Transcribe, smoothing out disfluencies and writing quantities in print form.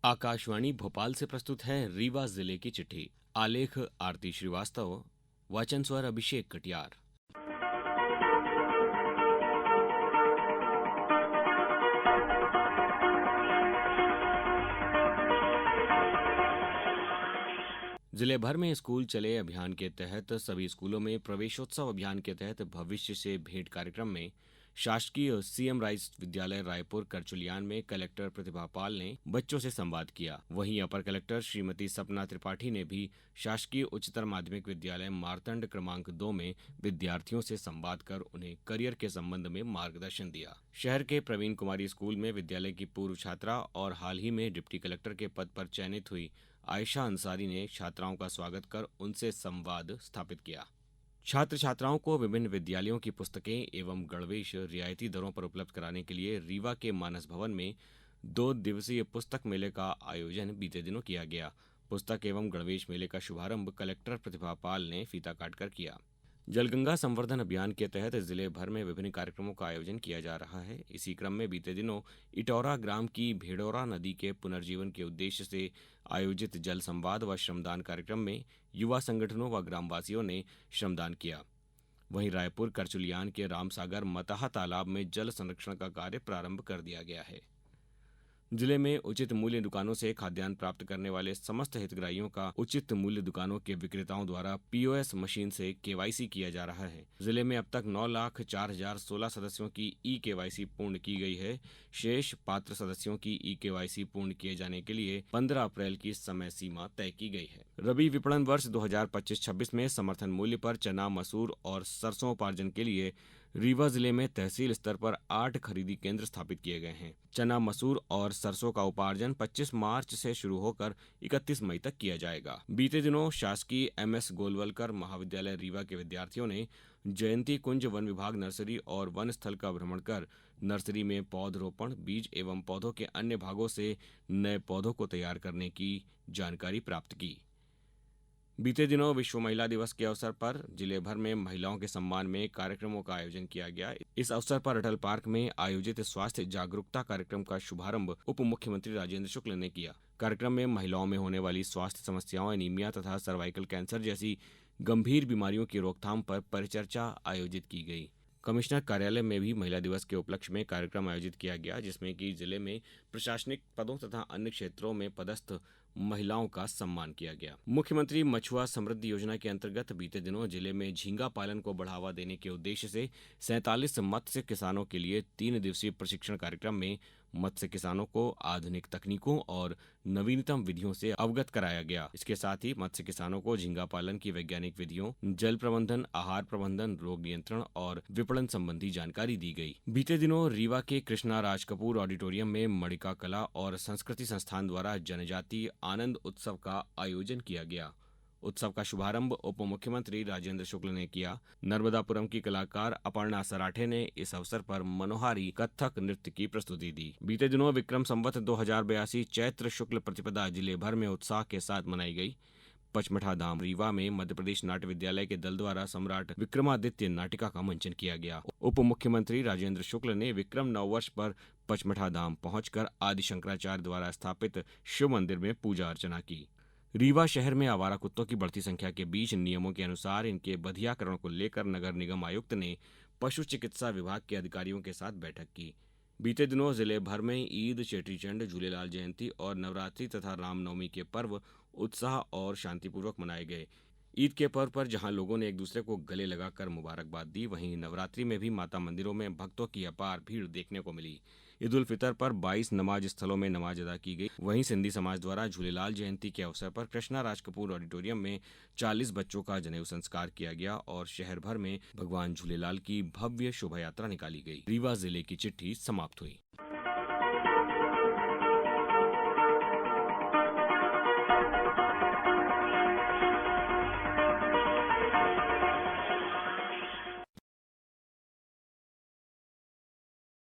आकाशवाणी भोपाल से प्रस्तुत है रीवा जिले की चिट्ठी। आलेख आरती श्रीवास्तव, वाचन स्वर अभिषेक कटियार। जिले भर में स्कूल चले अभियान के तहत सभी स्कूलों में प्रवेशोत्सव अभियान के तहत भविष्य से भेंट कार्यक्रम में शासकीय सीएम राइस विद्यालय रायपुर करचुलियान में कलेक्टर प्रतिभा पाल ने बच्चों से संवाद किया। वहीं अपर कलेक्टर श्रीमती सपना त्रिपाठी ने भी शासकीय उच्चतर माध्यमिक विद्यालय मारतंड क्रमांक 2 में विद्यार्थियों से संवाद कर उन्हें करियर के संबंध में मार्गदर्शन दिया। शहर के प्रवीण कुमारी स्कूल में विद्यालय की पूर्व छात्रा और हाल ही में डिप्टी कलेक्टर के पद पर चयनित हुई आयशा अंसारी ने छात्राओं का स्वागत कर उनसे संवाद स्थापित किया। छात्र छात्राओं को विभिन्न विद्यालयों की पुस्तकें एवं गणवेश रियायती दरों पर उपलब्ध कराने के लिए रीवा के मानस भवन में 2 दिवसीय पुस्तक मेले का आयोजन बीते दिनों किया गया। पुस्तक एवं गणवेश मेले का शुभारंभ कलेक्टर प्रतिभा पाल ने फीता काटकर किया। जलगंगा संवर्धन अभियान के तहत जिले भर में विभिन्न कार्यक्रमों का आयोजन किया जा रहा है। इसी क्रम में बीते दिनों इटौरा ग्राम की भेड़ौरा नदी के पुनर्जीवन के उद्देश्य से आयोजित जल संवाद व श्रमदान कार्यक्रम में युवा संगठनों व ग्रामवासियों ने श्रमदान किया। वहीं रायपुर करचुलियान के रामसागर मताहा तालाब में जल संरक्षण का कार्य प्रारंभ कर दिया गया है। जिले में उचित मूल्य दुकानों से खाद्यान्न प्राप्त करने वाले समस्त हितग्राहियों का उचित मूल्य दुकानों के विक्रेताओं द्वारा पीओएस मशीन से केवाईसी किया जा रहा है। जिले में अब तक 9,04,016 सदस्यों की ई केवाईसी पूर्ण की गई है। शेष पात्र सदस्यों की ई केवाईसी पूर्ण किए जाने के लिए 15 अप्रैल की समय सीमा तय की गई है। रबी विपणन वर्ष 2025-26 में समर्थन मूल्य पर चना, मसूर और सरसों उपार्जन के लिए रीवा जिले में तहसील स्तर पर 8 खरीदी केंद्र स्थापित किए गए हैं। चना, मसूर और सरसों का उपार्जन 25 मार्च से शुरू होकर 31 मई तक किया जाएगा। बीते दिनों शासकीय एमएस गोलवलकर महाविद्यालय रीवा के विद्यार्थियों ने जयंती कुंज वन विभाग नर्सरी और वन स्थल का भ्रमण कर नर्सरी में पौधरोपण, बीज एवं पौधों के अन्य भागों से नए पौधों को तैयार करने की जानकारी प्राप्त की। बीते दिनों विश्व महिला दिवस के अवसर पर जिले भर में महिलाओं के सम्मान में कार्यक्रमों का आयोजन किया गया। इस अवसर पर अटल पार्क में आयोजित स्वास्थ्य जागरूकता कार्यक्रम का शुभारंभ उप मुख्यमंत्री राजेंद्र शुक्ल ने किया। कार्यक्रम में महिलाओं में होने वाली स्वास्थ्य समस्याओं, एनीमिया तथा सर्वाइकल कैंसर जैसी गंभीर बीमारियों की रोकथाम पर परिचर्चा आयोजित की गई। कमिश्नर कार्यालय में भी महिला दिवस के उपलक्ष्य में कार्यक्रम आयोजित किया गया, जिसमें कि जिले में प्रशासनिक पदों तथा अन्य क्षेत्रों में पदस्थ महिलाओं का सम्मान किया गया। मुख्यमंत्री मछुआ समृद्धि योजना के अंतर्गत बीते दिनों जिले में झींगा पालन को बढ़ावा देने के उद्देश्य से 47 मत्स्य किसानों के लिए 3 दिवसीय प्रशिक्षण कार्यक्रम में मत्स्य किसानों को आधुनिक तकनीकों और नवीनतम विधियों से अवगत कराया गया। इसके साथ ही मत्स्य किसानों को झींगा पालन की वैज्ञानिक विधियों, जल प्रबंधन, आहार प्रबंधन, रोग नियंत्रण और विपणन संबंधी जानकारी दी गई। बीते दिनों रीवा के कृष्णा राज कपूर ऑडिटोरियम में मणिका कला और संस्कृति संस्थान द्वारा जनजातीय आनंद उत्सव का आयोजन किया गया। उत्सव का शुभारंभ उप मुख्यमंत्री राजेंद्र शुक्ल ने किया। नर्मदापुरम की कलाकार अपर्णा सराठे ने इस अवसर पर मनोहारी कथक नृत्य की प्रस्तुति दी। बीते दिनों विक्रम संवत 2082 चैत्र शुक्ल प्रतिपदा जिले भर में उत्साह के साथ मनाई गई। पचमढ़ा धाम रीवा में मध्य प्रदेश नाट्य विद्यालय के दल द्वारा सम्राट विक्रमादित्य नाटिका का मंचन किया गया। उप मुख्यमंत्री राजेंद्र शुक्ल ने विक्रम नववर्ष पर पचमढ़ा धाम पहुंचकर आदि शंकराचार्य द्वारा स्थापित शिव मंदिर में पूजा अर्चना की। रीवा शहर में आवारा कुत्तों की बढ़ती संख्या के बीच नियमों के अनुसार इनके बधियाकरण को लेकर नगर निगम आयुक्त ने पशु चिकित्सा विभाग के अधिकारियों के साथ बैठक की। बीते दिनों जिले भर में ईद, चेटीचंड, झूलेलाल जयंती और नवरात्रि तथा रामनवमी के पर्व उत्साह और शांतिपूर्वक मनाए गए। ईद के पर्व पर जहां लोगों ने एक दूसरे को गले लगाकर मुबारकबाद दी, वहीं नवरात्रि में भी माता मंदिरों में भक्तों की अपार भीड़ देखने को मिली। ईद उल फितर पर 22 नमाज स्थलों में नमाज अदा की गई। वहीं सिंधी समाज द्वारा झूलेलाल जयंती के अवसर पर कृष्णा राज कपूर ऑडिटोरियम में 40 बच्चों का जनेऊ संस्कार किया गया और शहर भर में भगवान झूलेलाल की भव्य शोभा यात्रा निकाली गई। रीवा जिले की चिट्ठी समाप्त हुई।